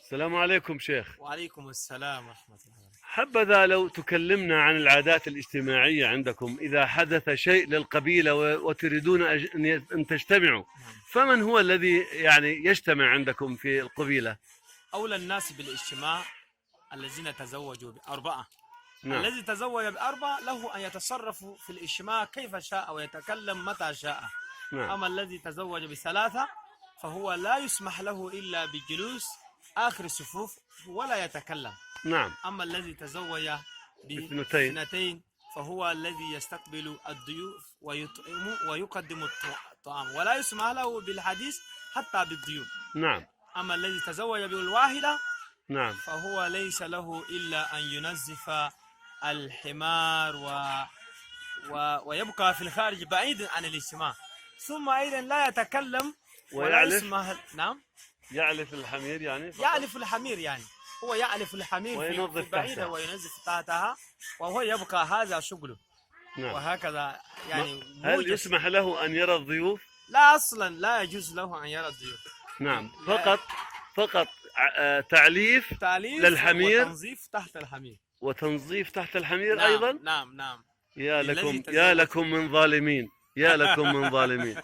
السلام عليكم شيخ. وعليكم السلام ورحمة الله وبركاته. حبذا لو تكلمنا عن العادات الاجتماعية عندكم إذا حدث شيء للقبيلة وتريدون أن تجتمعوا، نعم. فمن هو الذي يعني يجتمع عندكم في القبيلة؟ أولى الناس بالاجتماع الذين تزوجوا بأربعة. نعم. الذي تزوج بأربعة له أن يتصرف في الاجتماع كيف شاء ويتكلم متى شاء. نعم. أما الذي تزوج بثلاثة فهو لا يسمح له إلا بالجلوس آخر الصفوف ولا يتكلم. نعم. أما الذي تزوج باثنتين باثنتين فهو الذي يستقبل الضيوف ويطعم ويقدم الطعام ولا يسمح له بالحديث حتى بالضيوف. نعم. أما الذي تزوج بالواحدة نعم. فهو ليس له إلا أن ينظف الحمار ويبقى في الخارج بعيد عن الاجتماع، ثم أيضا لا يتكلم ولا ويعلف يسمح. نعم. يعلف الحمير يعني فقط. يعلف الحمير يعني هو يعلف الحمير وينظف في بعيدة تحتها. وينظف تحتها وهو يبقى هذا شغله. نعم. وهكذا يعني هل موجز. يسمح له أن يرى الضيوف؟ لا أصلا لا يجوز له أن يرى الضيوف. نعم. لا. فقط تعليف تعليف للحمير وتنظيف تحت الحمير. وتنظيف تحت الحمير نعم أيضا. نعم نعم. يا الذي لكم تزوج. يا لكم من ظالمين، يا لكم من ظالمين.